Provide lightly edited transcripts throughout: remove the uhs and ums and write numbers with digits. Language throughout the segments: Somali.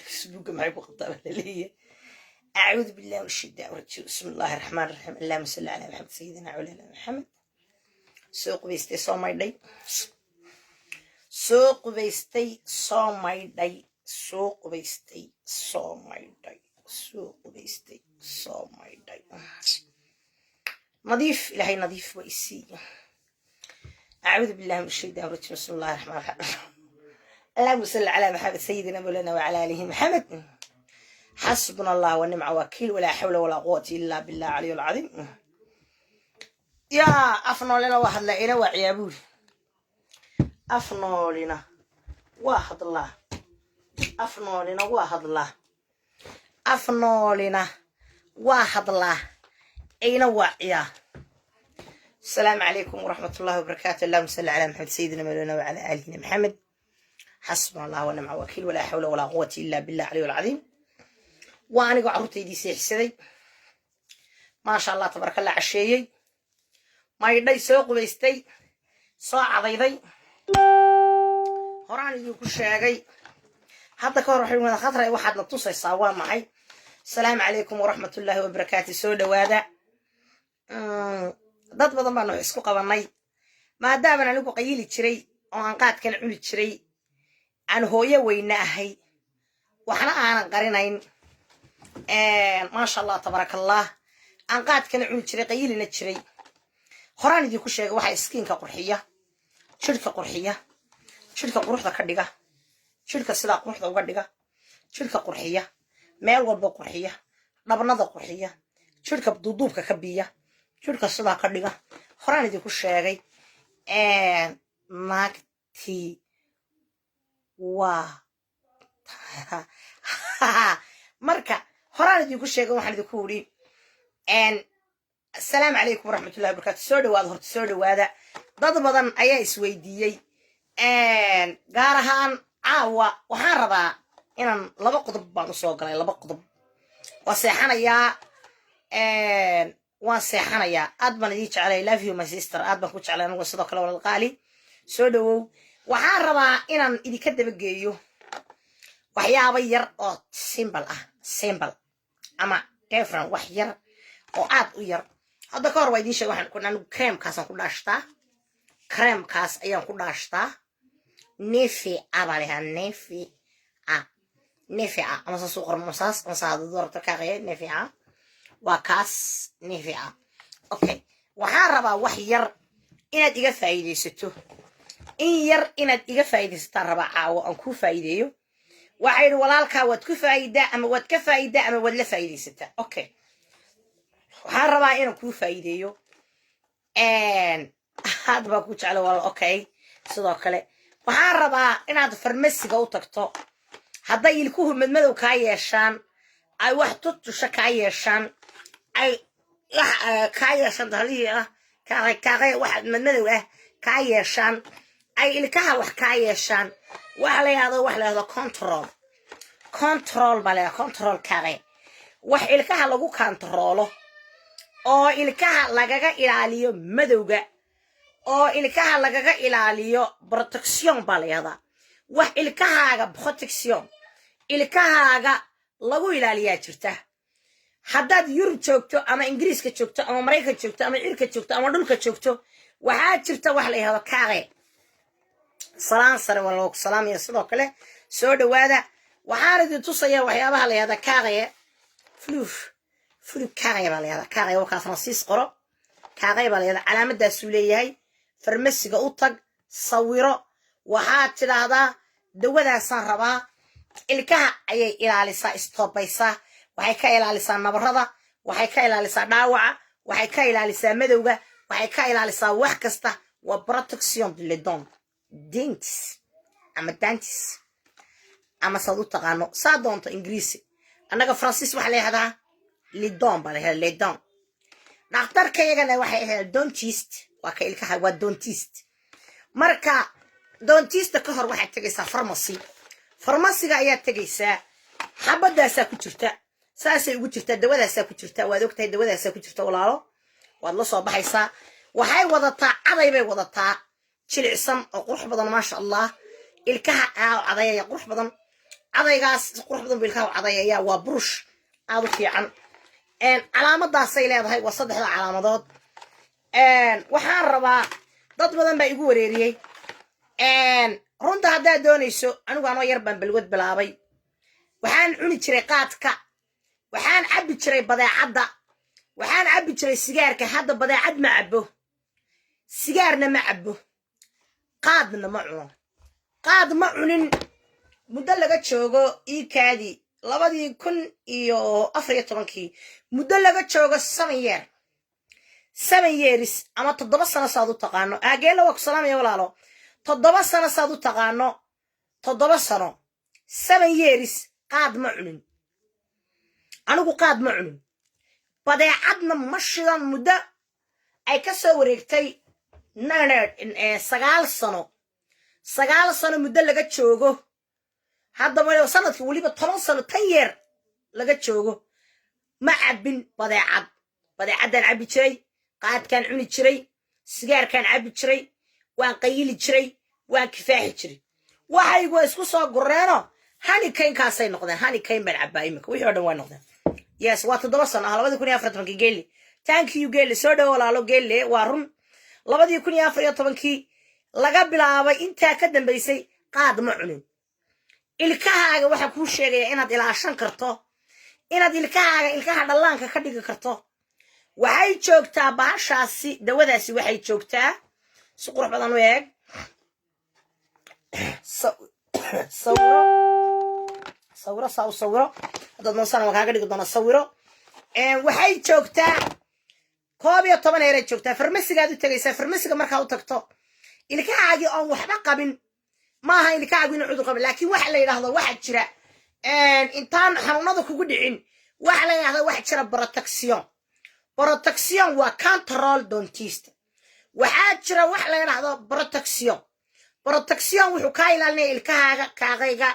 سبوك معي بقطة ليه. أعوذ بالله من الشيطان الرجيم. بسم الله الرحمن الرحيم. اللهم صل على محمد سيدنا وعلى محمد. سوق بيستي صومايداي. سوق بيستي صومايداي. سوق بيستي صومايداي. سوق بيستي صومايداي. نظيف إلهي نظيف وإسي. أعوذ بالله من الشيطان الرجيم. بسم الله الرحمن الرحيم. اللهم صل على محمد سيدنا مولانا وعلى آله محمد. حسبنا الله ونعم وكيل ولا حول ولا قوة إلا بالله العلي العظيم. يا أفنوا لنا واحد لنا وعيابول. أفنوا لنا واحد الله. أفنوا لنا واحد الله. أفنوا لنا واحد الله. أين وعيا. السلام عليكم ورحمة الله وبركاته. اللهم صل على محمد سيدنا مولانا وعلى آله محمد. حسبنا الله ونعم وكيل ولا حول ولا قوة إلا بالله العلي العظيم. وأنا قعدت دي سيحسدي ما شاء الله تبارك الله عشيي ما يدي سوق بيستي صاع ضيضي هران يجي كل شيء حتى كون روحي من خطرة واحد نتصل سوا معي. السلام عليكم ورحمة الله وبركاته. سودا وادا ضد بدن ما نحسكو قبناي ما دام أنا لقوا قيلي تشري أو أنقاد كان عمل تشري عن هوية وينهي وحنا أنا قرينين ما شاء الله تبارك الله أنقاد كان عمل تشري قيلي نتشري هران يجي كل شيء واحد سكين كقرحية شركة قرحية شركة قروحة كردقة شركة سلا قروحة وقردقة شركة قرحية مال والبو قرحية نبنضة قرحية شركة بدودوب ككبية شركة سلا كردقة هران يجي كل شيء ماكتي مركا هران يجي كل شيء واحد يقولي السلام عليكم ورحمة الله وبركاته. سودو هذا هرت سودو هذا ضد بدن أي سويدية قارهان عاوة وحاربا إن لبا قطب بانصوق لي لبا قطب وسيحنا يا وسيحنا يا أدمن يجيش على love you my sister أدمن كوتش على نقول صدق لو القالي سودو وحاربا إن إذا كده بجيو وحيا بير أو simple أما different وحير أو عاد وير هذا كار وايدين شيء واحد كنا نقول كريم كاس نقول داشتا كريم كاس أيام نقول داشتا نفي عليها نفي نفي أنا سأسوق المساس أنا سأدور تكاغي نفي وكاس نفي أوكي وحاربا وحير إن تيجي فايدة ستو إن تيجي فايدة ستاربا عاو أنكو فايدة وعير ولا الكاوت كفايدة أما ود كفايدة أما ود لفايدة ستة أوكي وحاربا إن كو فايدة هذا بقولش على والله أوكي صدق له وحاربا إن هذا فرمسي قوتكتو هذا يلكوه من مدو كايشان أي واحد تطش كايشان أي كايشان ده كاغي واحد من مدو كايشان أي الكها واحد كايشان وحلا هذا كنترول بلا كنترول كاغي واحد الكها لقو كنتروله أو الكها لقاقا إلاليو مدوغا أو الكها لقاقا إلاليو بروتكسيون بلا هذا واحد الكها بروتكسيون الكها لقو إلاليا جرته حداد يورب جوجتو أما إنجليز كجوجتو أما أمريكا جوجتو أما إيركا جوجتو أما دولكا جوجتو وحاد جرته وحلا هذا كاغي سلام سر والله سلام يا صدق له سود وهذا وحارد تصيا وحيابها لهذا كاغي فلوف كاغي بالي هذا كاغي وكا فرنسيس قرو كاغي بالي هذا علامة داسولية فرمسيقا أوطق صويرو وحاد هذا دودا سان الكها أي إلى لسا استوبيسا وحيكا إلى لسا نبرضة وحيكا إلى لسا داوعة وحيكا إلى لسا مدوغة وحيكا إلى لسا وحكستا وبروتكسيون للدون دينتس أما دانتس أما صدوق تغانو صادونت إنجليزي أنا فرنسيس وحلي هذا للدون بالي للدون نختار كيغانا وحي دونتيست وكيلكا هو دونتيست مركا دونتيست كهر واحد تجيسا فرماسي ayaa tagaysaa xabadaasa ku jirta saasay ugu jirta dawadaasa ku jirta waad ogtahay dawadaasa ku jirta walaalo waad la soo baxaysaa waxay wadataa caday bay wadataa jilicsan oo qurux badan ma sha Allah ilkaha caday qurux badan cadaygaas quruxbadan bilka cadayaya waa burush aad u fiican calaamadaasay leedahay waa saddexda calaamadood waxaan rabaa dad badan baa igu wareeriyey runta haddaad doonayso anigu anoo yar baan balwad bilaabay waxaan cuni jiray qaadka waxaan cabbi jiray badeecadda waxaan cabbi jiray sigaarka hadda badeecad ma cabbo sigaarna ma cabbo qaadna ma cuno qaad ma cunin muddo laga joogo iikaadii 2014 muddo laga joogo 7 years ama 7 sano saad u taqaano aageelo waa ku salaamaya walaalo 7 sano saad u taqaano 7 sano 7 years qaad ma cunin anigu qaad ma cunin badeecadna ma shidan muddo ay ka soo wareegtay 9 sano muddo laga joogo hadda ma sanadkii waliba 10 sano 10 year laga joogo ma cabbin badeecaddan cabbi jiray qaadkaan cuni jiray sigaarkaan cabbi jiray waan qayili jiray waan kifaaxi jiray waxaygu isku soo gureeno honeycomb-kaasay noqdeen honeycomb baan cabbaa iminka wixii oo dhan waa noqdeen yes waa 7 sano 2014 geeli thank you geeli soo dhawo walaalo geeli waa run 2014 laga bilaabay intaa ka dambaysay qaad ma cunin ilkahaaga waxa kuu sheegaya inaad ilaashan karto inaad ilkaha dhallaanka ka dhigi karto waxay joogtaa bahashaasi dawadaasi waxay joogtaa si qurux badan u eeg sawiro haddaad noosana waa kaaga dhigi doona sawiro waxay joogtaa 11 heeray joogtaa farmasigaad u tegaysaa farmasiga markaa u tagto ilkahaagii oon waxba qabin maaha ilkahaagii inuu cudur qabin laakiin waxa la yidhaahdo waxa jira intaan xanuunada kugu dhicin waxa la yidhaahdo waxa jira protection waa control dentist waxaa jira wax la yidhaahdo protection wuxuu kaa ilaalinaya ilkahaaga kaaqayga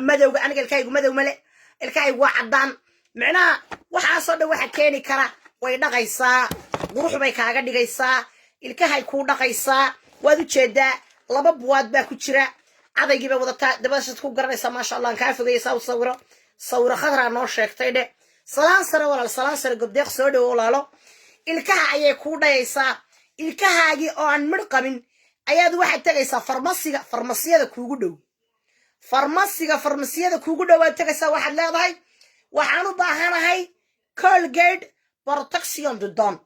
madowga aniga ilkahaygu madow male ilkahaygu waa caddaan micnaha waxaasoo dhan waxa keeni kara way dhaqaysaa qurux bay kaaga dhigaysaa ilkahay kuu dhaqaysaa waad u jeedaa 2 buwaad baa ku jira cadaygii bay wadataa dabashad ku garanaysaa maasha allah kaa fogaysaa u sawiro khadra noo sheegtay dhe salaan sare walaal salaan sare gobdeeq soo dhawo walaalo ilkaha ayay kuu dhayaysaa ilkahaagii oo aan midh qabin ayaad waxaad tegaysaa farmasiyada kuugu dhow farmasiyada kuugu dhow waad tegaysaa waxaad leedahay waxaan u baahanahay Colgate protection de don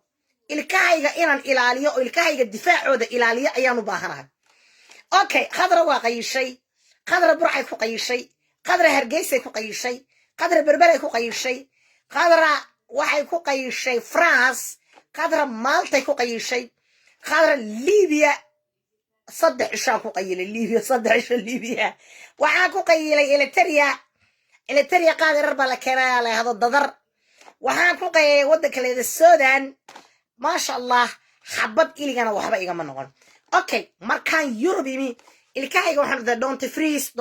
ilkahayga inaan ilaaliyo oo ilkahayga difaacooda ilaaliyo ayaan u baahanahay okay khadra waa qayishay khadra burcay ku qayishay khadra hargeysay ku qayishay khadra berberay ku qayishay khadra waxay ku qayishay France khadra Malta ku qayishay khadra Libya 3 ishaan ku qayilay Libya 3 isha Libya waxaa ku qayilay Eritrea qaadar baa la keenay la hado dadar waxaan ku qayay waddanka leeda Sudan maasha allah xabad iligana waxba igama noqon okay markaan Europe imi ilkahayga waxaan da don't freeze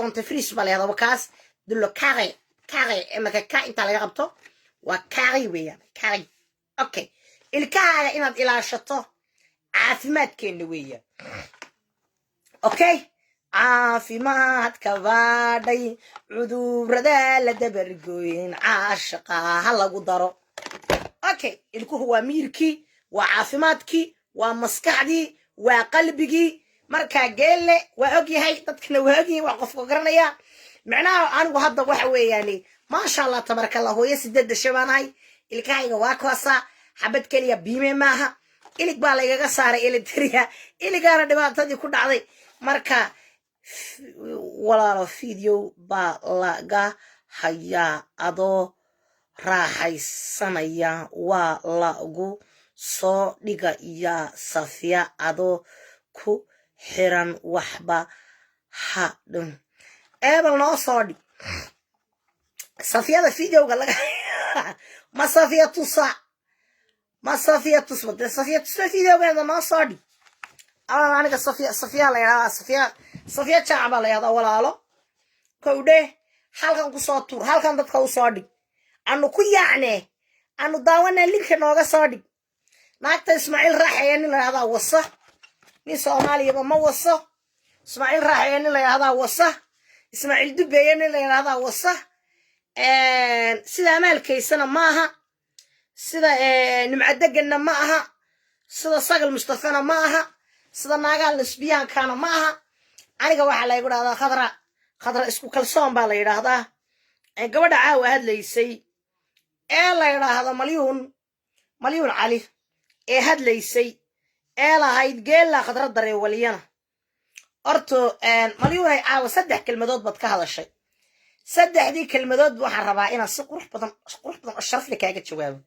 baa leedahay wakaas dulo kare emaka ka inta laga qabto waa kare weeyaan kare okay ilkahaaga inaad ilaashato caafimaadkeena weeyaan okay caafimaadka baadhay cudurrada la dabargooyin caashaqa ha lagu daro okay ilkuhu waa miirkii waa caafimaadkii waa maskaxdii waa qalbigii markaa geelle waa ogyahay dadkana waa ogyihiin waa qofka garanaya macnaha anigu hadda waxa weeyaani maasha allah tabarakallah hooyo 8 shabaanahay ilkahayga waa koosa xabad kaliya biime maaha ilig baa laygaga saaray Eritrea iligaana dhibaatadii ku dhacday marka walaalo video baa laga hayaa adoo raaxaysanaya waa lagu soo dhigaya Safiya adoo ku xiran waxba ha dhun eebal noo soo dhig Safiyada videoga laga ma Safiya tusa videoga noo soo dhig aniga Safiya la yiraahdaa Safiya Jaacba la yiraahdaa walaalo kowdhe halkan ku soo tuur halkan dadka u soo dhig anu ku yaacne anu daawana linka nooga soo dhig naagta Ismaaciil Raaxaya nin la yiraahdaa wasa nin Soomaaliya ma wasa Ismaaciil Raaxaya nin la yiraahdaa wasa ismaaciil dubeeyena la yidhaahdaa wasa sida amaalkaysana ma aha sida nimcadeganna ma aha sida sagal mustafana ma aha sida naagaal lesbiyaankana ma aha aniga waxaa laygu dhahdaa khadra isku kalsoon baa la yidhaahdaa gabadha caawa hadlaysay ee la yidhaahdo malyuun cali ee hadlaysay ee lahayd geella khadra dareewaliyana horto malyuunay caawa 3 kelmadood baad ka hadashay 3 kelmadood waxaan rabaa inaan si qurux badan oo sharaf leh kaaga jawaabo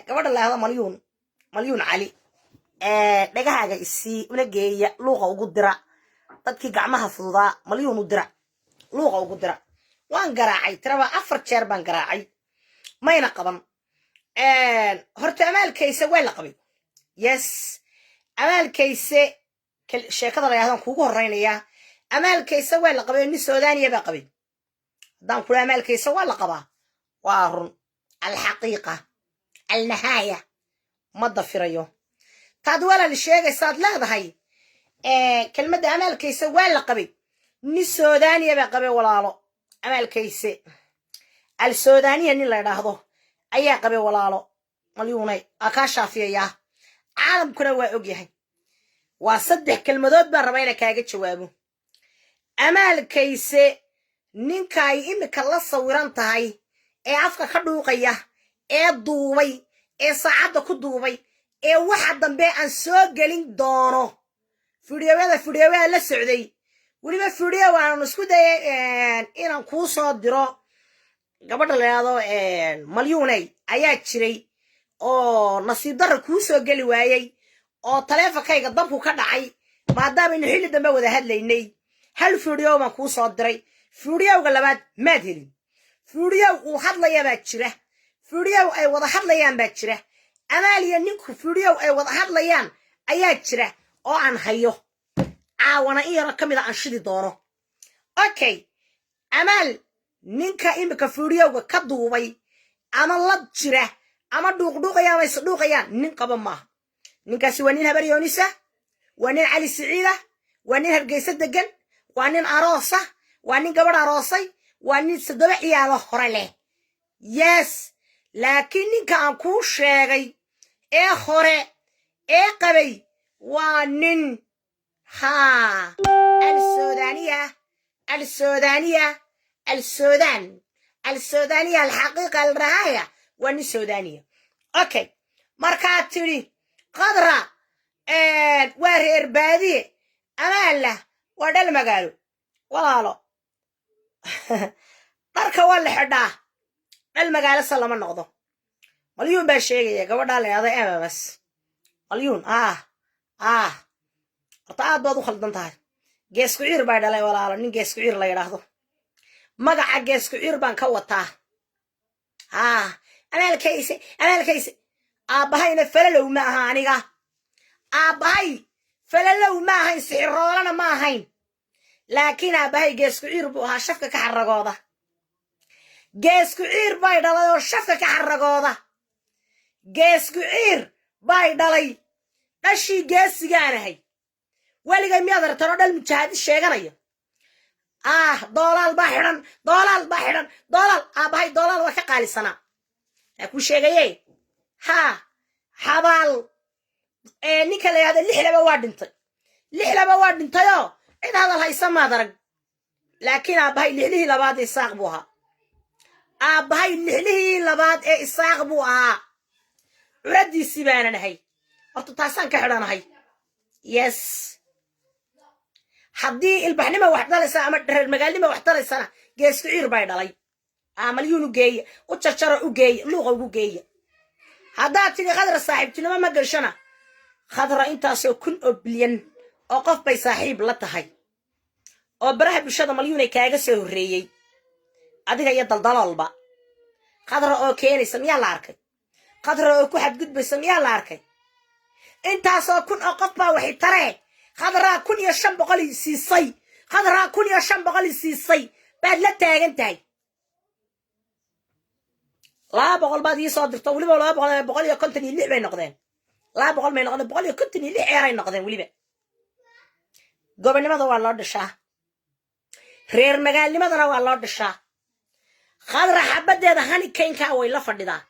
gabadha la yidhaahdo malyuun cali dhagahaaga isii una geeya luuqa ugu dira dadkii gacmaha fududaa malyuun u dira luuqa ugu dira waan garaacay tiraba 4 jeer baan garaacay mayna qaban horta amaalkaysa waa la qabay yes amaalkaysa sheekada la yidhaahdo kuugu horeynayaa amaalkaysa waa la qabay nin Suudaaniya baa qabay haddaan kula amaalkaysa waa la qabaa waa run alxaqiiqa alnahaaya ma dafirayo taad walaal sheegaysaad leedahay kelmadda amaalkaysa waa la qabay nin Suudaaniya baa qabay walaalo amaalkaysa al Suudaaniya nin la yidhaahdo ayaa qabay walaalo malyuunay aka shaafiyaya caalamkuna waa og yahay waa 3 kelmadood baan rabaa inaan kaaga jawaabo amaalkaysa ninka ay imika la sawiran tahay ee afka ka dhuuqaya ee duubay ee saacadda ku duubay ee waxa dambe aan soo gelin doono fiidiyowada la socday weliba fiidiyow aan isku dayay inaan kuu soo diro gabadha la yidhaahdo malyuunay ayaa jiray oo nasiib darro kuu soo geli waayey oo taleefankayga dabku ka dhacay maadaama inu xilli dambe wada hadlaynay hal fiidiyow baan kuu soo diray fiidiyowga labaad maad helin fiidiyow uu hadlaya baa jira fiidiyow ay wada hadlayaan baa jira amaaliya ninku fiidiyow ay wada hadlayaan ayaa jira oo aan hayo caawana in yaro ka mid a aan shidi doono okay amaal ninka imika fiidiyowga ka duubay ama la jira ama dhuuqdhuuqaya ama isdhuuqayaan nin qaba maaha ninkaasi waa nin habaryoonisa waa nin cali siciida waa nin hargeysa degan waa nin aroosa waa nin gabadh aroosay waa nin 7 ciyaalo hore leh yes laakiin ninka aan kuu sheegay ee hore ee qabay waa nin السودانية الحقيقة الرهاية واني السودانية اوكي مركات تري قدرة وارهر بادي امان له ودل مقالو والله داركا ولا حداه المقالة سلام النقضة مليون باشيغي يا قبضة لي هذا اما بس مليون قطعات بادو خلطنتها جيسكو عير بايدا لي والله نين جيسكو عير لا يراهدو magaca geesku ciir baan ka wataa amaalkayse aabahayna falalow ma aha aniga aabahay falalow ma ahayn sixiroolana ma ahayn laakiin aabahay geesku ciir buu ahaa shafka ka xaragooda geesku ciir bay dhalay oo shafka ka xaragooda geesku ciir bay dhalay dhashii geesigaanahay weligay miyaad aragtano dhal mujaahid sheeganayo دولال باحرن دولال أباي دولال وكقالي سنة أكو شيء حبال نيكلا هذا لحلة بواد انت يا إن هذا الهيسم ما درج لكن أباي لحله لبعض يساقبوها أباي لحله لبعض يساقبوها ردي سبانة هاي أرتو كحرنا هاي يس haddii ilbaxnimo wax dhalaysa ama dherer magaalnimo wax dhalaysa geesku ciir bay dhalay malyuun u geey u jarjaro u geey luuqa ugu geey haddaa tiri khadra saaxiibtinimo ma gashana khadra intaasoo 1 oo bilyan oo qof bay saaxiib la tahay oo baraha bulshada malyuun ay kaaga soo horeeyay adiga iyo daldaloolba khadra oo keenaysa miyaa la arkay khadra oo ku xadgudbaysa miyaa la arkay intaasoo 1 oo qof baa waxay taree خضراء كن يا شم بقولي سيسي خضراء كن يا شم بقولي سيسي بعد لا تاجنتاي لا بقول بعد يصادر طولي ولا بقول يا كنتني اللي بين نقدين لا بقول ما نقدين بقول يا كنتني اللي عيرين نقدين ولي بقى قبل ما ضوى الله الشاه reer magaalnimadana waa loo dhishaa khadra xabadeeda hani kaynkaa way la fadhidaa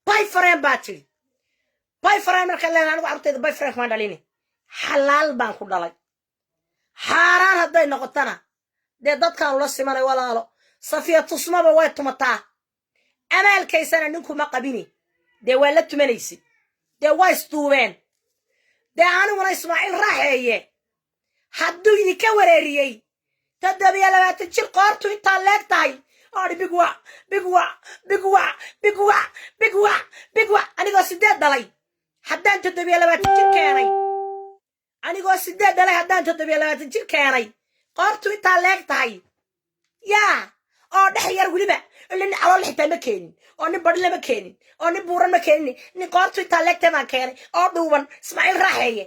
boyfriend baa tiri boyfriend marka leedahay anigu carruurtayda boyfriend kuma dhalini xalaal baan ku dhalay xaaraan hadday noqotana dee dadkaan ula simanay walaalo safiya tusmaba way tumataa amaalkaysana ninkuma qabini dee waa la tumanaysid dee waa isduubeen dee aniguna ismaaciil raaxeeye hadduu idinka wareeriyey 27 jir qoortu intaa leeg tahay oodhi bigwa anigoo 8 dhalay haddaan 27 jir keenay anigoo 8 dhalay haddaan 27 jir keenay qoortu intaa leeg tahay yaa oo dhex yar weliba nin calool xitaa ma keenin oo nin badhi lama keenin oo nin buuran ma keenin nin qoortu intaa leegtay baan keenay oo dhuuban ismaaciil raaxeeye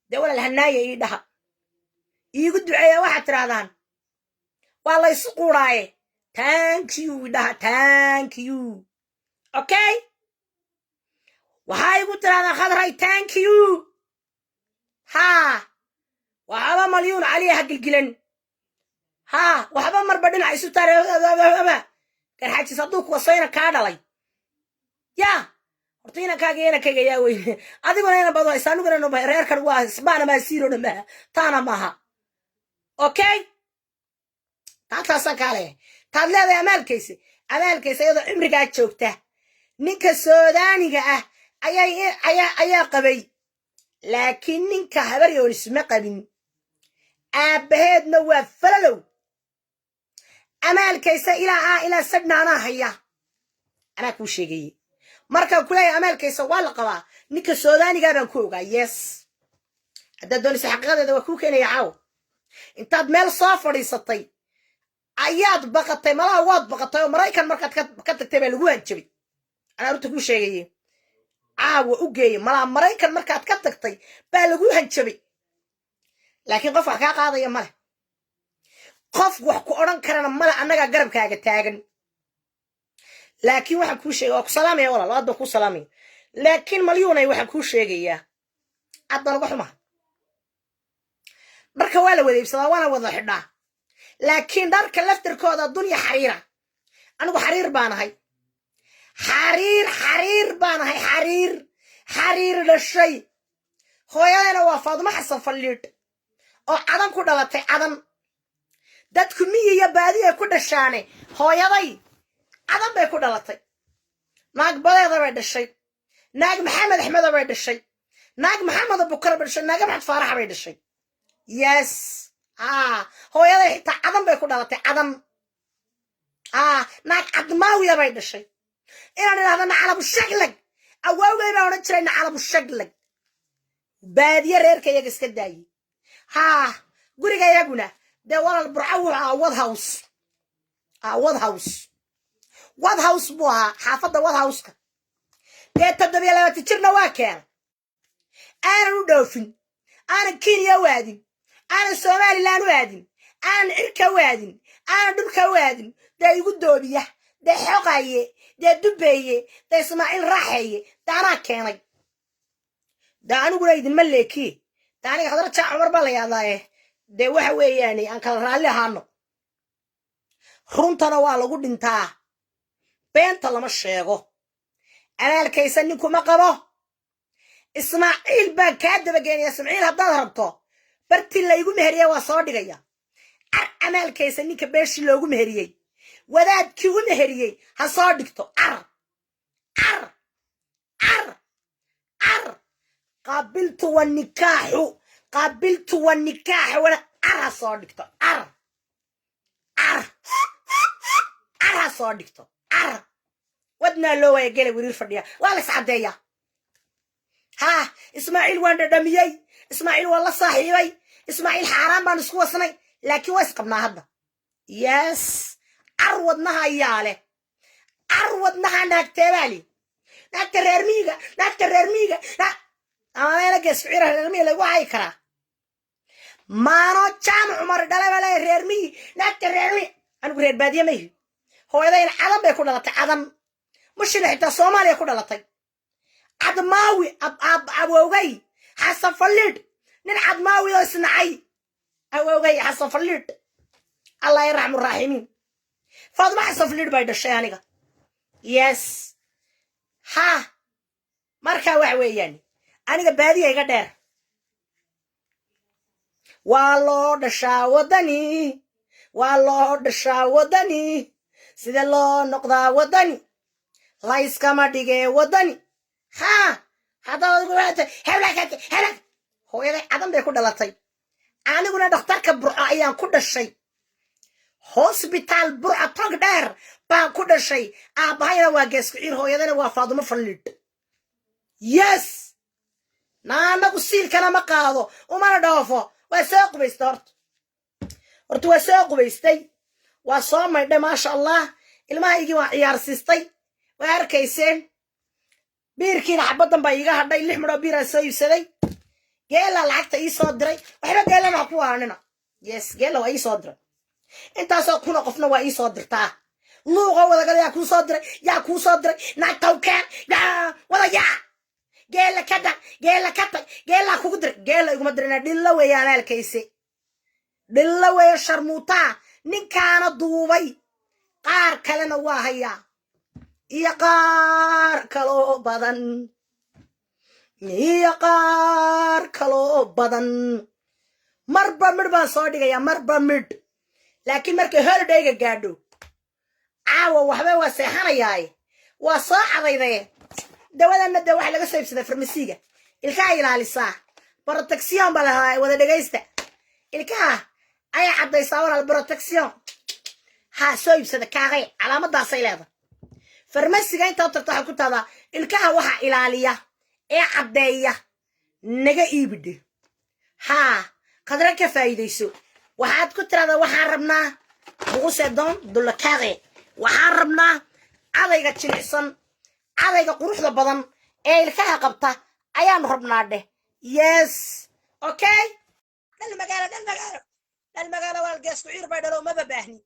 dee walaal hanaaye ii dhaha iigu duceeya waxaad tirahdaan waa la isu quuraaye thank you dhaha thank you okay waxaa igu tirahdaan khadray thank you ha waxaba malyuun caliya ha gilgilan ha waxba marba dhinac isu taaraba garxaajis hadduu kuwasayna kaa dhalay yaa horta inankaaga inankayga yaa weyne adiguna ina bado isaanuguna reerkan waa isbaana maa siirona maaha taana maaha okay taasaan kaa leeyahay taad leedahay amaalkaysa iyadoo cimrigaa joogta ninka soodaaniga ah ayaa qabay laakiin ninka habaryoonis ma qabin aabbaheedna waa falalow amaalkaysa ilaa sagnaanaa haya anaa kuu sheegaye markaan ku leeyahay amaalkaysa waa la qabaa ninka soodaanigaa baan ku ogaa yes haddaad doonaysa xaqiiqadeeda waa kuu keenaya caawo intaad meel soo fadhiisatay ayaad baqatay malaha waad baqatay oo maraykan markaad ka tagtay baa lagu hanjabay anaa runta kuu sheegaye caawa u geeye malaha maraykan markaad ka tagtay baa lagu hanjabay laakiin qof wax kaa qaadaya male qof wax ku odhan karana male annagaa garabkaaga taagan laakiin waxaan kuu sheegaya waa ku salaamaya walaal aad baan kuu salaamaya laakiin malyuunay waxaan kuu sheegayaa aad baan uga xumaha dharka waa la wada iibsadaa waana wada xidhaa laakiin dharka laftarkooda dunya xariira anigu xariir baanahay xariir dhashay hooyadayna waa faadumo xasan faldhiidh oo cadan ku dhalatay cadan dadku miyi iyo baadiya ku dhashaane hooyaday cadan bay ku dhalatay naag badeeda bay dhashay naag maxamed axmeda bay dhashay naag maxamed abukar bay dhashay naag maxamed faarax bay dhashay yes hooyaday xitaa cadan bay ku dhalatay cadan naag cadmaawiya bay dhashay inaan idhahdo nacalabu shaglag awaawgay baan odhan jiray nacalabu shaglag baadiye reerka iyaga iska daaye guriga iyaguna dee walal burca wuxuu ahaa wadhouse buu ahaa xaafadda wadhouseka dee 27 jirna waa keena aanan u dhoofin aanan kenya u aadin aanan somalilan u aadin aanan cirka u aadin aanan dhulka u aadin dee igu doobiya dee xoqaye dee dubeeye dee ismaaciil raaxeeye dee anaa keenay dee aniguna idinma leekiye dee aniga khadra jaac cumar baa la yaadaaye dee waxa weeyaane aan kala raalli ahaano runtana waa lagu dhintaa beenta lama sheego amaalkaysa ninkuma qabo ismaaciil baan kaa dabageenaya ismaaciil haddaad rabto bartii laygu meheriye waa soo dhigaya car amaalkaysa ninka beeshii loogu meheriyey wadaadkii u meheriyey ha soo dhigto car qaabiltu wanikaaxu wana car ha soo dhigto car ha soo dhigto car wadnaa loo waaya gela wiriir fadhiya waa lays caddeeyaa ismaaciil waan dhadhamiyey ismaaciil waan la saaxiibay ismaaciil xaaraan baan isku wasnay laakiin waa isqabnaa hadda yes car wadnaha ayaa leh car wadnaha naagteebaali naagta reer miiga amameela geesficira reer miiga lagu hayi karaa maano jaamac cumar dhalaba le reer miyi naagta reer miyi anigu reer baadiye mayhi hooyadayna cadan bay ku dhalatay cadan mushina xitaa soomaaliya ku dhalatay cadmaawi awowgay xasan faldhiidh nin cadmaawi oo isnacay awowgay xasan faldhiidh الله يرحم الراحمين فاطمة حسن فليد باي دشانيغا يس ها marka wax weeyaan aniga baadiya iga dheer waa loo dhashaa wadani sida loo noqdaa wadani la iskama dhige wadani ha hada wada hebla hooyaday cadan bay ku dhalatay aniguna dhakhtarka burco ayaan ku dhashay hospital burco tog dheer baan ku dhashay aabahayna waa geesku ciir hooyadana waa Faadumo Fallid yes naanagu siilkana ma qaado umana dhoofo waa soo qubaystay horta waa soo qubaystay waa soo maydhay maasha allah ilmahaygii waa ciyaarsiistay waa arkayseen biirkiina xabadan baa iga hadhay 6 midho biir soo iibsaday geela lacagta ii soo diray waxba geelana ku waanina yes geela waa ii soo diray intaasoo kuna qofna waa ii soo dirtaa luuqa wadagal yaa kuu soo diray naagtawkeen wada yaa geela kugu dir geela iguma dirina dhilla weeyaan halkayse dhilla weeyo sharmuutaa ninkaana duubay qaar kalena waa hayaa iyo qaar kaloo badan marba midh baan soo dhigayaa marba midh laakiin markay holidayga gaadho caawa waxba waa seexanayaaye waa soo cadaydaye dawadana da wax laga soo iibsaday farmasiga ilkaha ilaalisaa protection baa lahaa wada dhageysta ilkaha ay cadaysaa walaal protection ha soo iibsada kaaqay calaamadaasay leedahay farmasiga inta tartax ku taada ilkaha waxa ilaaliya ee cadeeya naga iibide ha qadra ka faa'iideyso waxaad ku tiraada waxaan rabnaa buusadon dulkaaqe waxaan rabnaa adayga jilicsan adayga quruxda badan ee ilkaha qabta ayaan rabnaa dheh yes okay dal magaalo wal geesku ciir bay dhalo ma baahni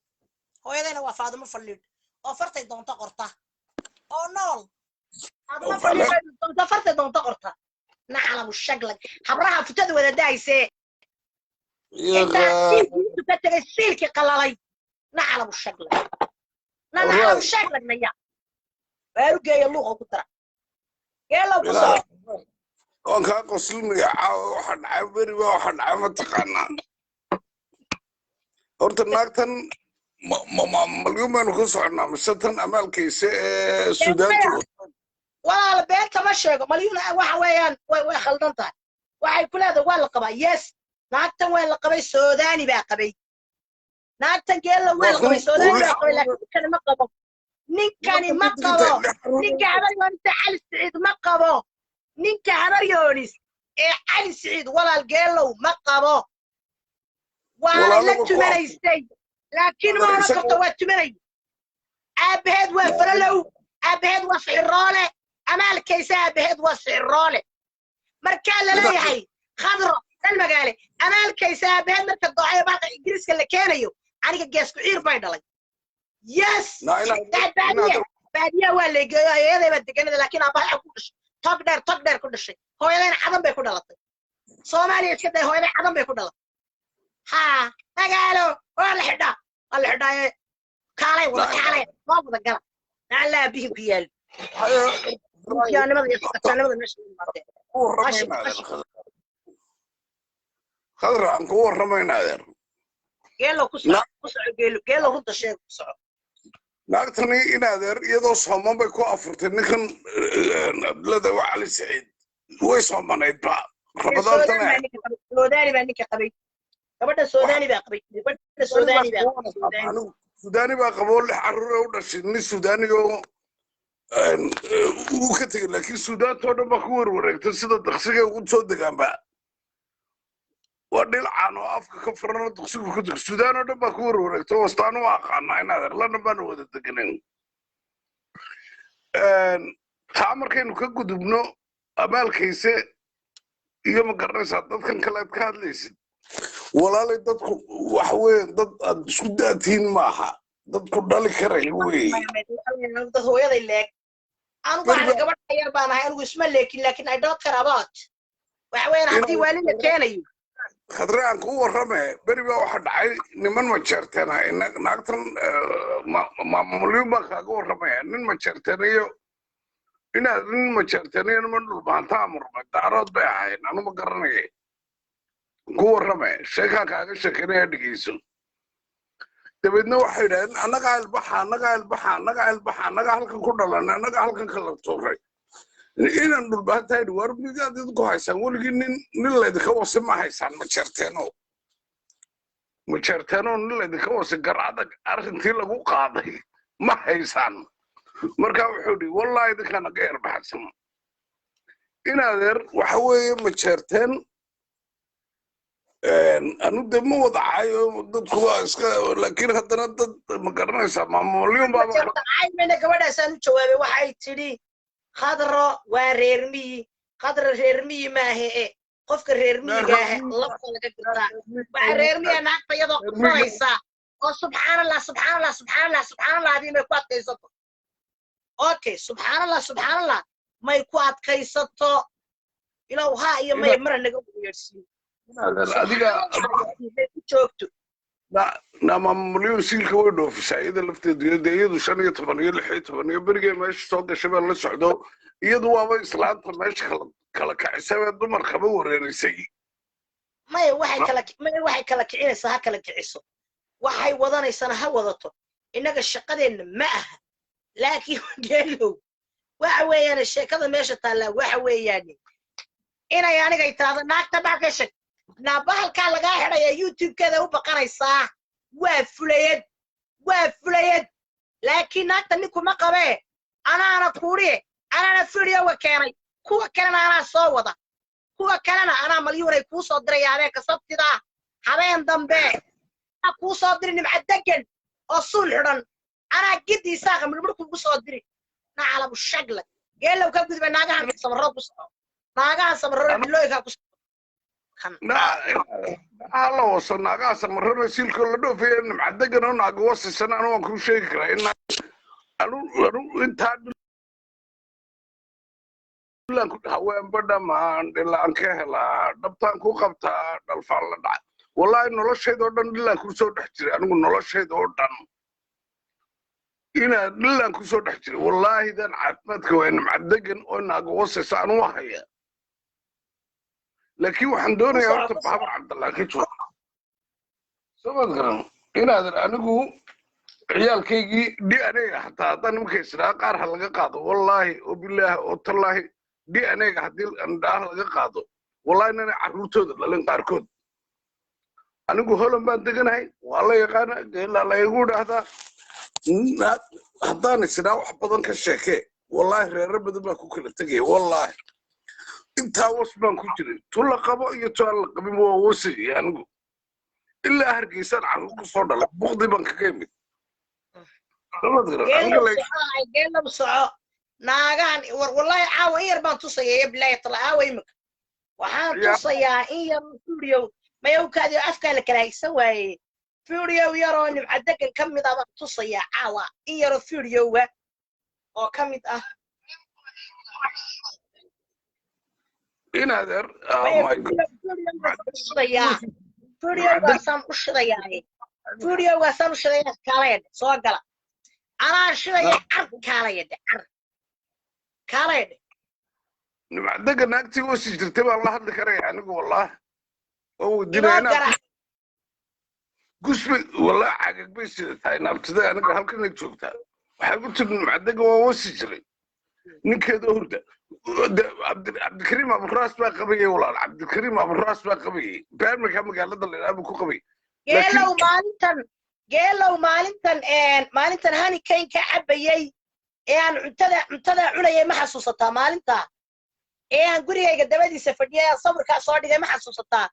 hooyadayna waa Faadumo Fallid oo fartay doonta qorta oo nool Faadumo Fallid doonta fartay doonta qorta nacalamu shaglag habraha futada wada daayse inta ka tagay siilki qalalay nacalamu shaglag naya baaru geeyo luuqa ku tara geelo ku soo on ka qoslmiga waxa dhacay bari waxa dhacay ma taqaanaa horta naagtan malgumanu ku soconaa misatan amaalkiisa ee Suudaantu walaal beenta ma sheego malyuuna waxa weeyaan way khaldan tahay waxay ku leedahay waa la qabaa yes naagtan waa la qabay Suudaani baa qabay naagtan geelo waa la qabay Suudaani baa qabay laakiin kan ma qabo ninkani ma qabo ninka habaryoonista cali siciid ma qabo ninka habaryoonis ee cali siciid walaal geelow ma qabo waa la tumanaystay laakiin ma ona karto waa tumanay aabaheed waa faralow aabaheed waa siciroole amaalkaysa aabaheed waa siciroole markaa la leeyahay khadro dal magaale amaalkaysa aabaheed marka doocay baaqi ingiriiska la keenayo aniga geesku ciir bay dhalay yes baadiya waa la geeyo ayadayba deganada laakiin abaha ku dhashay tog dheer ku dhashay hooyadayna cadan bay ku dhalatay Soomaaliya iska day hooyaday cadan bay ku dhalatay ha magaalo waa la xidhaa kaalay ma wada gala alla bihi ku yaal nimada meesha khadra aan ku warramaynaa adeer geelo ku soco geelo runta sheeg ku soco naagtani in adeer iyadoo sooman bay ku afurtay ninkan lada waa cali siciid way soomanayd ba rabadaantana Suudaani baa ninka qabay gabadha Suudaani baa qabay Suudaani baa qabo 6 carruur u dhashay nin Suudaani oo uu ka tagay laakiin Suudaantoo dhan baa ku warwareegtay sida daqsiga ugu soo degaanba ودل عنو أفك كفرنا تقصي كده السودان وده بكور ورك توستانو أقانا هنا ده لنا بنو ده تكنين تعمر كأنه كجود بنو أمال كيسة يوم قرر صدق كان كلام كهاد ليس ولا لي ضد وحوي ضد سوداتين معها ضد كردالي كريوي ضد هو يا ذلك أنا بعد قبل أيام أنا هاي واسمه لكن I don't care about وحوي أنا عندي والي كاني خضران كو رمى بري بقى واحد عاي نمن ما شرتنا إن ناقتن ما مليون بقى كو رمى نن ما شرتنا إن نن ما شرتنا نمن بانتامر تعرض بها أنا ما قرني كو رمى شكا كاغ شكنا دقيسو تبدنا واحد أنا قاعد البحر أنا قاعد البحر أنا قاعد البحر أنا قاعد هلكن كنا لنا أنا قاعد هلكن كلا توري إن البحر تايد وربي قاعد يدقوا هايسان ولكن نلا يدخوا سما هايسان ما شرتنا نلا يدخوا سجرادك أرسنتي لقوا قاضي ما هايسان مركب حودي والله إذا كان غير بحسن إن هذا وحوي ما شرتن أنا دم وضعي ضد خواص لكن هذا ضد مقارنة سما اليوم بابا عاي من قبل سنة جوابي وحي تري خضرة وريرمي خضرة ريرمي ما هي قفك ريرمي جاه الله خلق القطع وريرمي أنا بيضا قصيصة سبحان الله سبحان الله سبحان الله سبحان الله هذه ما يقعد كيسته أوكي سبحان الله ما يقعد كيسته إلى وها يما يمر نقول يرسل لا ما مليون سيل كويدو في سعيد اللي في يدو شنية طبانية لحيت طبانية برجع ماشي صوت الشباب اللي سعدو يدو وابا إسلام ماشي كلا كعساب الدمر خبور يعني سيء ما يوحي كلا كعيسة هكلا كعيسة وحي وضاني سنة هوضته إنك الشقدين معها لكن قالوا وحويان الشيكة ماشي طالع وحوياني إنا يعني قايت هذا ناك تبع كشك نابهل كان لقاه حدا يوتيوب كذا وبقريصا وفليد لكن ناك تنكو ما قبيه أنا كوري أنا فيديو وكاني كوا كان أنا صوّدا كوا كان أنا مليون يكون صدري عليك صبت ده حبايب ضمبه أكون صدري نمعدقن أصول حرن أنا جدي ساق من بركو بصدري نعلم الشغلة قال لو كنت بناقة سمرات بص ناقة سمرات بالله يكاكو الله وصل ناقة سمرات يصير كل ده في نمعدقن أنا أقوس السنة أنا ما كل شيء كره إن أنا أنت lan ku haween badhamaan dhilaan ka helaa dhabtaan ku qabtaa dhalfaan la dhacay wallahi noloshayda oo dhan dhilaan ku soo dhex jiray anigu noloshayda oo dhan inaan dhilaan ku soo dhex jiray wallahi dan caafimaadka waa nimcadegan oo naaga wasaysa aan u haya laakiin waxaan doonayaa horta maxamed cabdallah ka jooga sabad garan inaadan anigu ciyaalkaygii DNA hataa haddaan nimanka israa qaar ha laga qaado wallahi oo bilaahi oo tallaahi DNA haddii andhaah laga qaado wallahi inana carruurtooda dhalin qaarkood anigu holan baan deganahay waa la yaqaana geelaa laygu dhahdaa haddaan israa wax badan ka sheekee wallahi reero badan baan ku kala tegaya wallahi intaa was baan ku jiray tu la qabo iyo tu aan la qabin waa wasay anigu ilaa hargeysaan carruur ku soo dhalay buqdi baan kaga imid قال صعو ناقان والله عاوة إير بان تصيا يبلا يطلع عاوة يمك وحان تصيا إير فيديو ما يوكادي أفكار لك لا يسوي فيديو يرون بعدك كم إذا تصيا عاوة إير فيديو أو كم إذا إن هذا فيديو واسام وشريا فيديو واسام وشريا كالين صاقلا أنا شريا عرض كالين كالين نبعدك ناكتي وسجلت بها الله هذا كريه يعني والله هو الدنيا قسمي والله عاقك بيس هاي نبتدأ أنا هالكن نشوفتها وحبيت نبعدك وسجلي نكذا هردا عبد الكريم أبو الراس بقى قبيه والله عبد الكريم أبو الراس بقى قبيه بعمل كم قال لي أبو قبيه قالوا مالنتن هاني كاين كعبيي aan cuntada cunayay ma xasuusataa maalinta aan gurigayga dabadiisa fadhiyay sawirka soo dhigay ma xasuusataa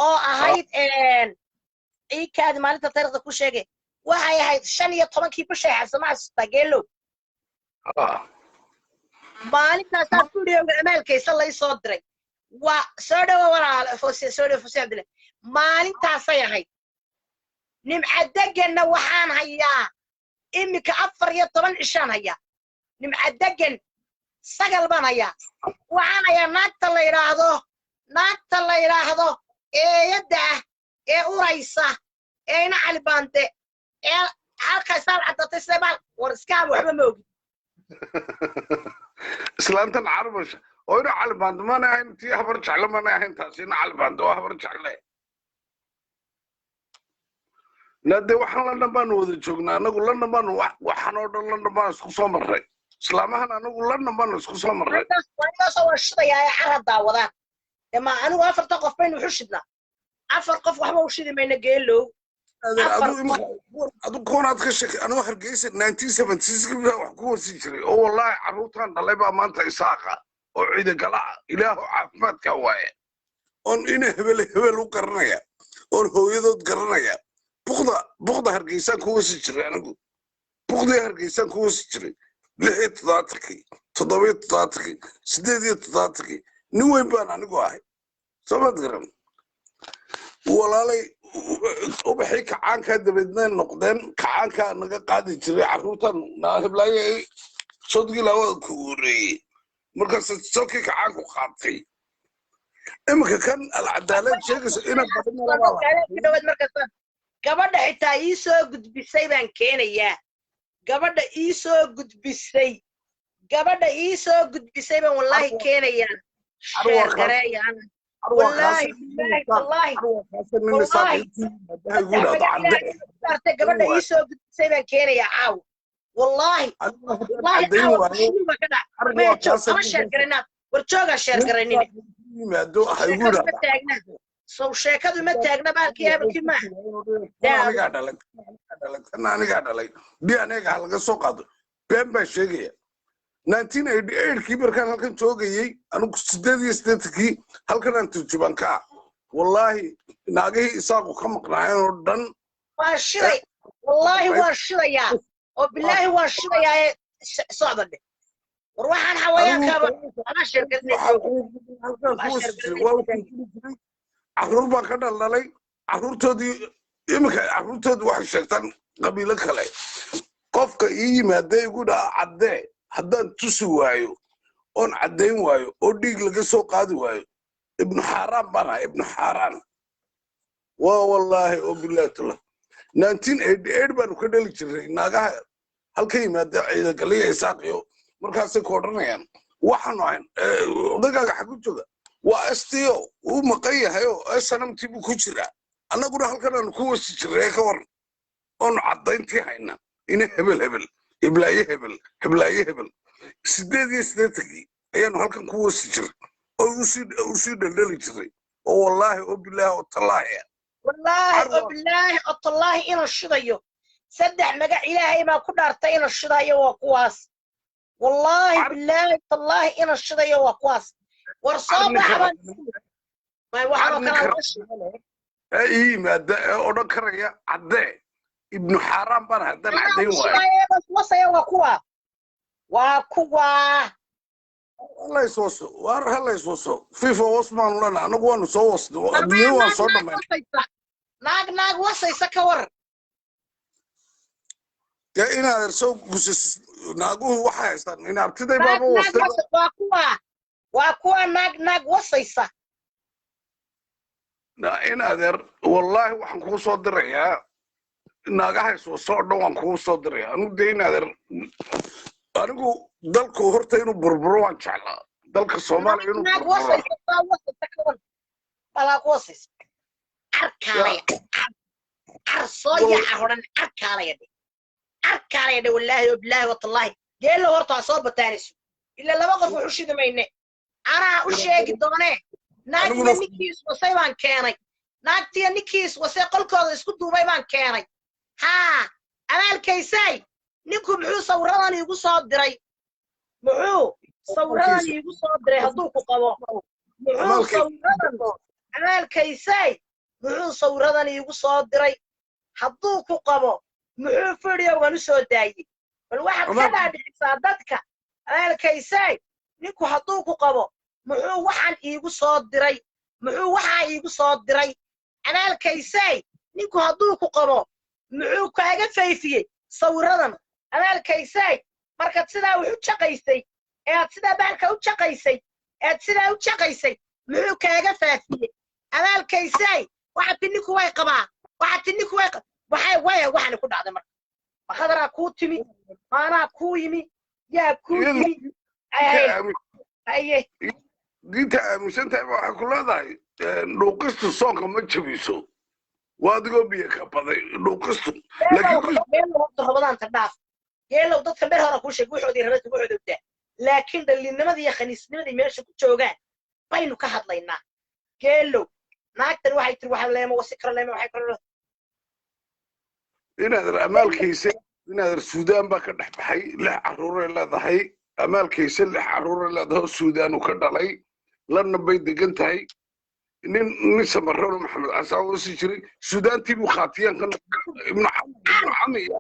oo ahayd ii kaad maalinta taariikhda ku sheegay waxay ahayd 15kii bisha xasama xasuusataa geelow maalintaas studio-ga amaalkaysa la soo diray waa soo dhawo walaal foosiyadle maalintaasay ahayd nimcadeganna waxaan hayaa imika 14 cishaan hayaa nimcadegan sagal baan hayaa waxaan hayaa naagta la yiraahdo يده ورئيسة نعلي بانده halka isaan caddatay seebal war iska waxba ma ogi islaantan carbash oo ina cali baan mana ahayn tii habar jeclo mana ahayn taasi ina cali baan oo habar jecle nade waxaan la dhanbaan wada joognaa anagu la dhanbaan waxaan oo dhan la dhanbaan isku soo marray islaamahan anagu la dhanbaan isku soo marray waa soo warshadayaa xarad daawadaan ma anigu afarta qof baynu xushidna afar qof waxba u shidi mayna geelow adu koonaad ka shaki anuu hargeysa 1976 wax ku wasi jiray oo wallahi caruurtan dhalay baa maanta isaaqa oo ciida galaca ilaahu caafimaadka waaye on ina hebel u garanaya oo hooyadood garanaya buqda hargeysa ku wasi jiray anigu buqda hargeysa ku wasi jiray 7 nin weyn baan anigu ahay sabad garan walaalay ubaxii kacaankaa dabeedna noqdeen kacaankaa naga qaadi jiray carruurtan heblaayo sodgii laawada ku horeeyey markaas sodkii kacaanku qaatay iminka kan alcadaalad sheegaysa inay gabadha xitaa ii soo gudbisay baan keenayaa gabadha ii soo gudbisay baan wallaahi keenayaa sheer gareeyaan والله قبل يسوق سيبان كينا يا عاو والله ما تشوف أنا شير قرينا ورجوع شير قرينا سو شيكادو ما تاجنا بالك يا بالك ما أنا قاعد لك دي أنا قاعد لك سوق بين بشيء 1988 كبر كان halkan joogayay anigu 8 halkan aan turjuban ka wallahi naagay isaaqo ka maqnaayeen oo dhan waa shiray wallahi waa shiraya oo billahi waa shiraya socdade war waxaan xawayaanka ana shirkadnay carruur baan ka dhalay carruurtoodii waxay sheegtaan qabiilo kale qofka ii yimaada igu dhaa caddee haddaan tusi waayo oon caddayn waayo oo dhiig laga soo qaadi waayo ibnu xaaraan baan ahay ibnu xaaraan waa wallaahi oo bilaatullah 1988 baanu ka dhali jirnay naagaha halka yimaada ciidagaliya isaaqiyo markaasay ku odhanayaan waxaanu ahayn odagaaga xagu jooga waa sto uu maqan yahay oo sanamtii buu ku jiraa annaguna halkan aanu ku wasi jirnay ka waran oonu caddayntii hayna ina hebel iblaaye hebel 8 ayaanu halkan ku wasi jiray oo u sii dhandhali jiray oo wallaahi oo bilaahi oo tallaahi oo tallaahi inuu shidayo saddex magac ilaahay baa ku dhaartay inuu shidayo waa kuwaas wallaahi bilaahi tallaahi inuu shidayo waa kuwaas war soo baxban yimaada ee odhan karaya caddee ibnu xaaraan baan haddaan caddayn waayo waa kuwa هلا يسوسو فيفا وصمان لنا أنا قوانو سووس الدنيا وان صورنا من ناق وصيسا كور يا إنا رسو قسس ناقوه وحايستان إنا ابتدي بابا وصي واكوا ناق وصيسا لا إنا در والله وحن كو صدر يا ناقها يسوسو دوان كو صدر يا أنو دينا در أنو dalku horta inuu burburo waan jeclaa dalka Soomaaliya inuu burburo arkaalaya wallahi wabillahi wallahi geelo horta soo bataaniso illa laba qof wuxuu shidamayne ana u sheegi doonee naagtiya nikiis wasay baan keenay naagtiya nikiis wasay qolkooda isku duubay baan keenay ha amaalkaysay ninku muxuu sawiradan igu soo diray muxuu sawiradan igu soo diray hadduu ku qabo muxuu sawiradan amaalkaysay muxuu sawiradan igu soo diray hadduu ku qabo muxuu fiidiyowgan u soo daayey bal waxaad ka dhaadhicisaa dadka amaalkaysay ninku hadduu ku qabo muxuu waxaan iigu soo diray muxuu waxaa iigu soo diray amaalkaysay ninku hadduu ku qabo muxuu kaaga fayfiyey sawiradan amaalkaysay markaad sidaa wax u jaqaysay ee aad sidaa baalka u jaqaysay muxuu kaaga faafiyey abaalkaysay waxa tinniku way qabaa waxa tinniku way waxaan ku dhacday marka khadra ku timi maana ku yimi yaa ku yimi aye diinta aaminsantahay waxay ku leedahay dhuuqistu soonka ma jabiso waa adigoo biyo ka baday dhuuqistu laakiin rabadaan tadhaaf geelow dadka dheer hore ku sheeg wuxoodii rabada wuxooda daa laakiin dhalinnimada iyo khaniisnimada meesha ku joogaan baynu ka hadlaynaa geelow naagtan waxay tiri waxa leemo wasikra leemo waxay kala inaad amaalkiisa inaad Suudaan ba ka dhaxbaxay 6 caruur ay leedahay amaalkiisa 6 caruur ay leedahay Suudaan ka dhalay lana bay degan tahay nin samarro maxamed asaawo si jiray Suudaan tii u khaatiyan kan ibn Amiya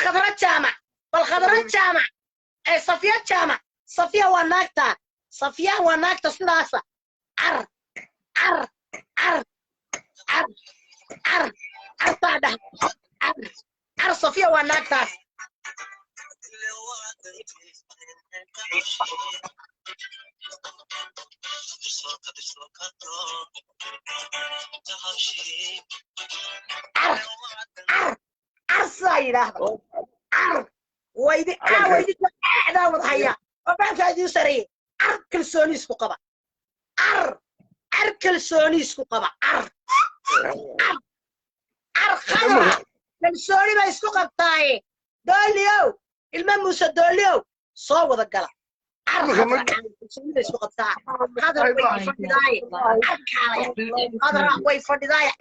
khadra jaamac bal khadra jaamac ay safiya jaamac safiya waa naagta sidaasa artada صفية والناكتاس عرصايرة ويدي أعدا وضحية وبعد هذه سرية كل سونيس كقبة كل سونيس كقبة خضرة كلسوني ما يسكو قبطاي دوليو المموسة دوليو صوّد القلع كلسوني ما يسكو قبطاي خضرة ويفرداي خضرة ويفرداي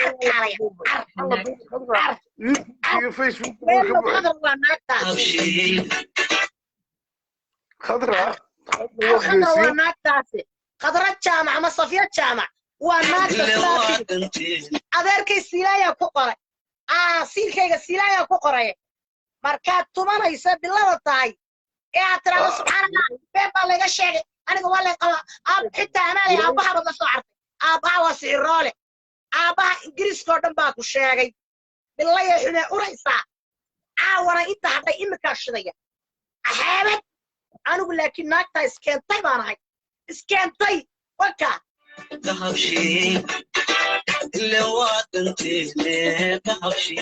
خضرة وناكتاسي خضرة جامع ما صفية جامع وناكتاسي أذكر سيلايا كقرة سيلكيغا سيلايا ku qoray markaad tumanaysa bilada tahay ee aad subxaan Allah beeba laga sheegay aniga waa la qaba xitaa amaanay aabaha bad la soo artay aabaha waa siroole aabaha ingiriiska oo dhan baa ku sheegay bilaya xuna uraysa aawana inta hadday imika shidaya ahaabad anigu laakiin naagta iskeentay baan ahay iskeentay waka تهوشي اللي وادنتي ليه تهوشي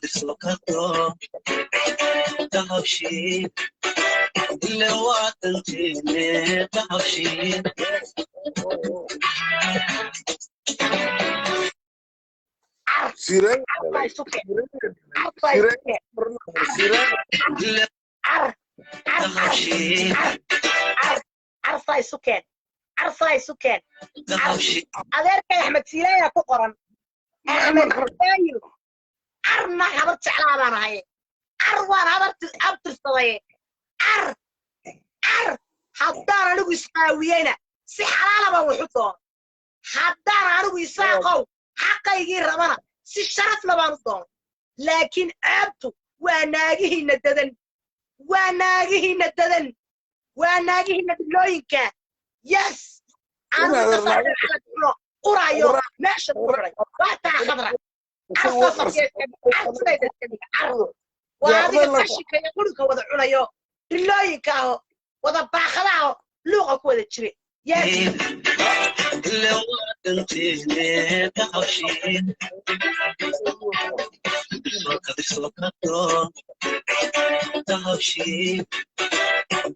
درسوكا تهوشي اللي وادنتي ليه تهوشي سيرين تهوشي عرصاي سكان أذكر أحمد سيلايا كقرن أحمد سيلايا عرنا حضرت على أنا هاي عروان حضرت أبتر صوي عر حضار أنا ويساوينا سحرالة بوحطون حضار أنا ويساقو حقا يجي ربنا سشرفنا بانصون لكن أبتو وناجيه نددن وناجيه ندلوينك يس أنا تصعد على كله قرايو ماشي قرايو واتا خضرة أصلا وهذه الشيء يقولك وضع عليو دلوينك أهو وضع باخذه لغة كودة تشري يس لو أنتي تحوشين تحوشين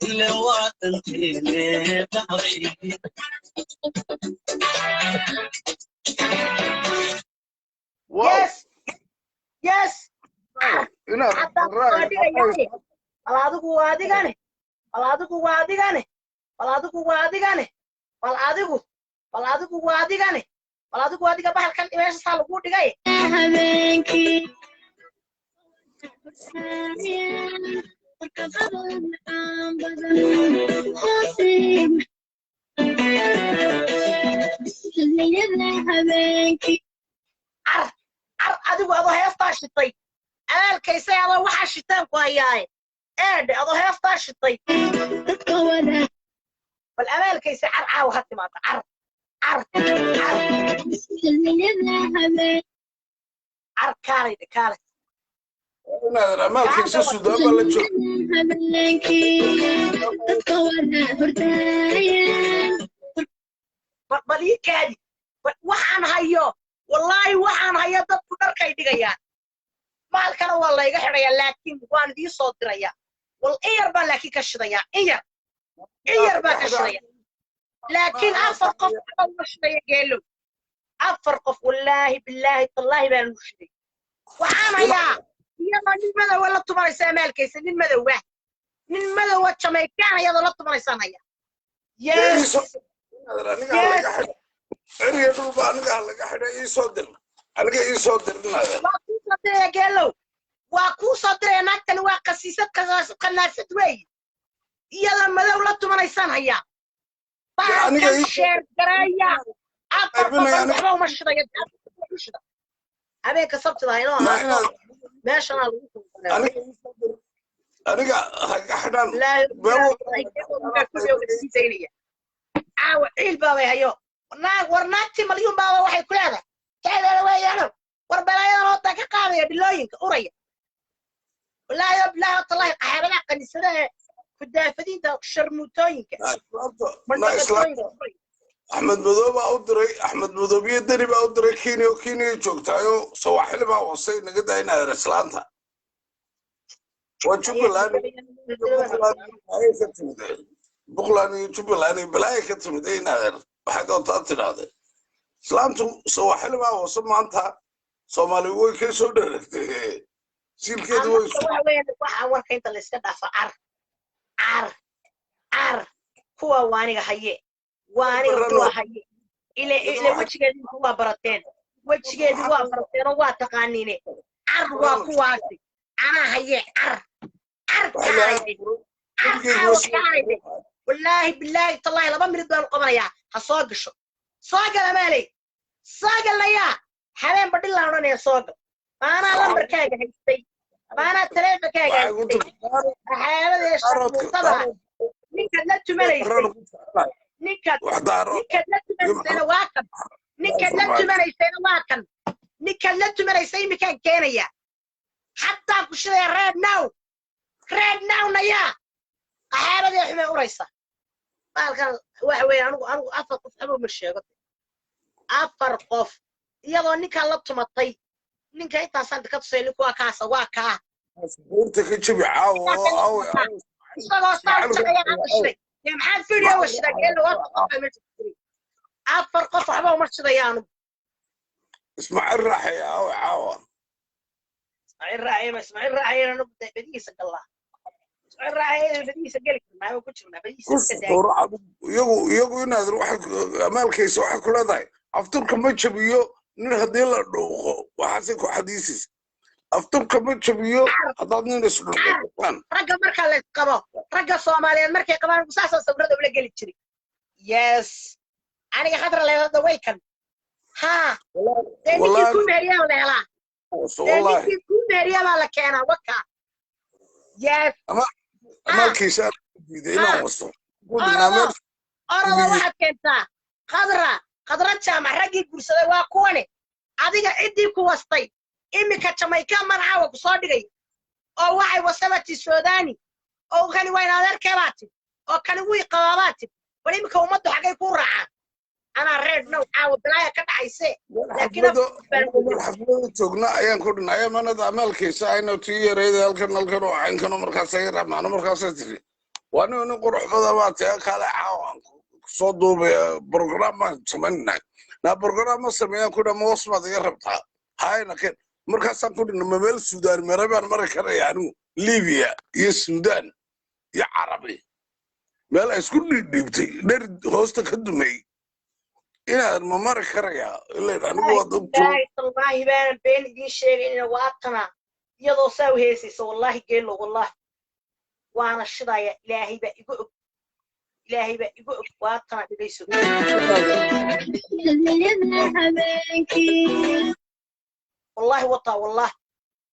لو أنتي تحوشين يس والله adiga bahalkan meesha saa lagu dhigay habeenkii adigu adoo heestaa shitay alaalkaysay adoo waxa shitaan ku hayaay eedhe adoo heestaa shitay bal alaalkaysay carcaaw ha timaado كالي أنا ما كيس السودان ولا شو بلي كادي وحن هيو والله وحن هيو dadku dharkay dhigayaan maalkana waa la iga xidhaya laakiin waan idin soo diraya wal iyar baa laakiin ka shidaya iyar baa ka shidaya laakiin afar qof ma shidaya geelo afar qof wallahi billahi tallahi baan u shiday waxaan hayaa iyadoo nin madow la tumanaysa maalkaysa nin madow Jamaican iyadoo la tumanaysa haya yes أنا يقول بأنا قال لك إحنا يصدر أنا جاي يصدر هذا واكو صدر يا جلو واكو صدر يا ناكل واقسيسات قناصة وي يلا ما لو لا تمنيسان هيا أنا جاي شير قرايا أبغى وما شدا يد أبيك كسبت ذا هنا ماشي أنا إحنا لا كل يوم تسينية عيل بابا هيو ورناكتي مليون بابا waxay ku leedahay taada weeyano war balaayada oo ka qaadaya bilooyinka uraya wallahi billahi tallahi qaxarada qanisada ku daafadiinta sharmutooyinka أحمد مذوب أودري أحمد مذوب يدري بأودري كينيو جوكتايو سواحل ما وصي نقد هنا رسلانتا وشوف بقولاني شوف لاني بلاي كتمد هنا حاجة طاطن هذا سلامتو سواحل ما وصل معنتها صومالي وين كيسو درت سيل كده وين waxa warka inta la iska dhaafo ar kuwa waaniga haye kuwa haye ile wajigeedu kuwa barateen oo waa taqaaniine ar waa kuwaasi ana haye ar والله بالله طلعي لما مريض بان قبريا هسوقشو سوق مالي سوق ليا حالين بدل لا ورانيا سوق انا لمبر كاغا هيستي انا تريفا كاغا هيستي حالada yeesho طبعا ninka la tumareysay ninka la tumareysay mikaan keenaya hatta ku shiday red now naya qaxarada xumay uraysa baalkan waxa weey anigu afar qof aba ma sheego afar qof iyadoo ninka la tumatay ninka inta sant ka tusay kuwa kaasa waa ka buurta ka jibi caawo isagoo saacada aan qashay maxaa fiiriyo washada geelo afar qof aba ma shidayaan اسمع الرحي عاو اسمع الرحي انا بديس الله الرعاية بديس قلك ما هو كل شيء ما بديس يجو ينادر واحد مالك يسوي كل هذا أفتركم ما تشبيو نهدي له دوغو وحاسك حديثي أفتركم ما تشبيو هذا نسلو رجع مركز القبا رجع الصوماليين مركز قبا مساسا صبرت ولا قلت شري يس أنا خاطر له هذا ويكن ها والله يكون مريا ولا لا والله يكون مريا ولا كان وكا يس مالكي سال بدينا وصل أرض واحد كنتا خضرة جامع رجي برسالة واقوني هذيك عدي كوستي إمي كجامايكا مرعى وقصادي أو واحد وصلت السوداني أو كان وين هذا كباتي أو كان وي قواباتي وليم كومته حاجة يكون رعى أنا ريد نو عاود بلايا كده عيسى لكن الحفلة تجنا أيام كنا أيام أنا ده مالكي ساينو تي ريد هالكن وعين كانوا مركزين معنا مركزين وأنا نقول حفظة ما تأكل عوام صدوا ببرنامج سمعنا نا برنامج سمعنا كنا موسم هذا ربطها هاي نكين مركزين كنا نمبل السودان مربع مركز يعني ليبيا يا السودان يا عربي ما لا يسكن ديبتي نرد هوست خدمي إنا الممر كريا اللي أنا وضبط والله بين دي شيء إنه وقتنا يضو سوي هسي والله قال له والله وأنا الشرايع إلهي بقى يقول وقتنا بيسو والله وطا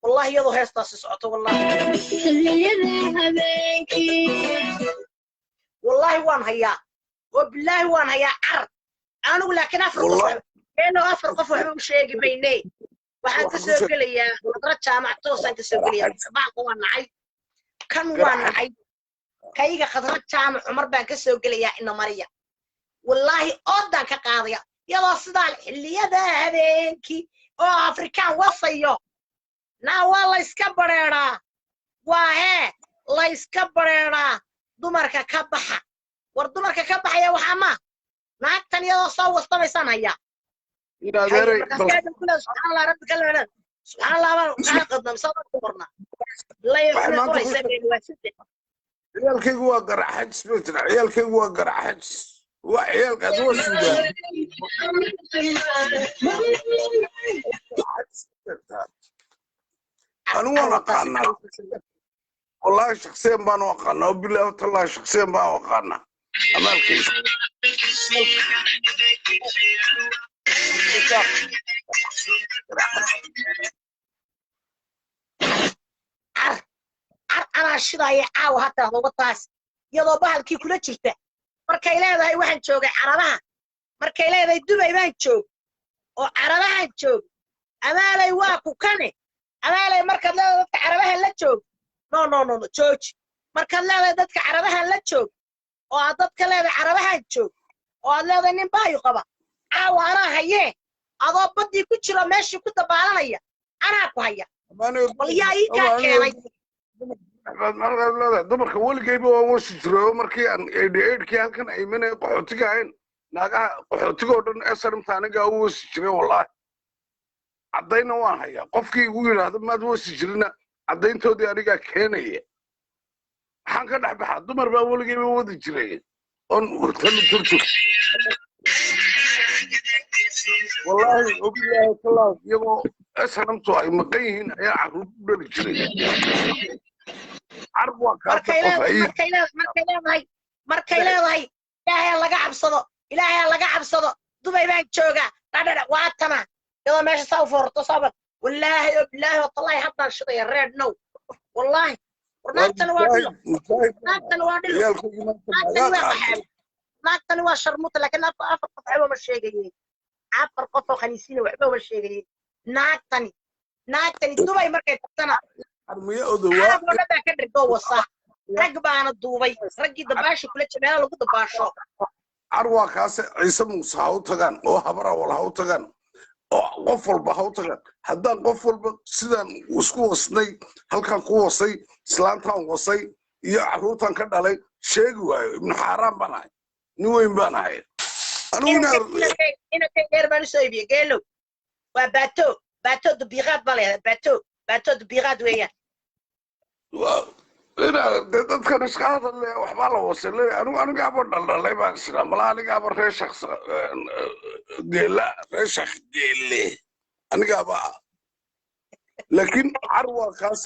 والله يضو هستا سعته والله وان هيا وبالله وان هيا عرض أنا أقول لك أفرق قفل إنه أفرق قفل حبيب شيء بيني waxaan ka soo gelayaa qadra jaamac toosaan ka soo gelayaa baalka waa nacay kan waa nacay kayga qadra jaamac cumar baan ka soo gelayaa ina mariya wallaahi oodaan ka qaadaya iyadoo sidaa xilliyada habeenkii oo afrikaan wasayo naa waa la iska bareeraa waa hee la iska bareeraa dumarka ka baxa war dumarka ka baxaya waxaa ma naagtan iyadoo soo wastamaysan haya سبحان الله رب كلمة سبحان الله ما قدم صدق قرنا لا يقول يسمين واسدة عيالك هو قرع حج سبتنا عيالك هو قرع حج وعيالك هو السودان أنا وانا قانا والله شخصيا بان وقانا وبالله والله شخصيا بان وقانا أمالك أنا شرايع عاو هذا وطاس يلا بحال كل شيء markay leedahay waxaan joogay carabaha markay leedahay Dubai baan joog oo carabaha joog amaalay waa ku kane amaalay markaad leedahay dadka carabaha la joog no joog markaad leedahay dadka carabaha la joog oo aad dadka leedahay carabaha joog oo aad leedahay nin baayo qaba caaw ana haye adoo badii ku jiro meeshii ku dabaalanaya anaa ku haya bal yaa ii ka keenay dumarka weligayba waan wasi jiro markii aan eedkii halkan aymanay qaxootiga ahayn naagaha qaxootiga oo dhan SRMta aniga u wasi jiray wallahi cadayna waan hayaa qofkii ugu yiraahdo maad wasi jirina cadayntoodii aniga keenaya waxaan ka dhex baxaa dumar baa weligayba wadi jiray on tan turtu wallahi obiyaha kala iyagoo SRMtu ay maqan yihiin ayaa caruur u dhali jiray markay leedahay ilaahay laga cabsado Dubai baan joogaa dhadhada waatana iyadoo meesha soo foorto sabab wallaahi oo bilaahi wallahi haddaan shidaya red no wallaahi warnaantana waa dhilo naagtani waa sharmuuta laakiin afar qof waxba ma sheegayeen afar qof oo khaniisiina waxba ma sheegayeen naagtani Dubai markay tagtana armiya odawa ka dhigoo wasa rag baana duubay raggii dabaasho kula jabaa lagu dabaasho arwa kaas ciise muuse ha u tagaan oo habara wala ha u tagaan oo qof walba ha u tagaan haddaan qof walba sidaan isku wasnay halkan ku wasay islaantaan wasay iyo caruurtan ka dhalay sheegi waayo ibn xaaraan baan ahay nin weyn baan ahay ina dheer baan soo iibiye geelo waa baato dubiiqaad baa leedahay baato dubiiqaad weeyaan dadkan iska hadal waxbaa la wasilay anigaaba dhaldhalay baan isla malaa anigaaba reer shakhs geela reer shakh geele anigaaba laakiin carwa kaas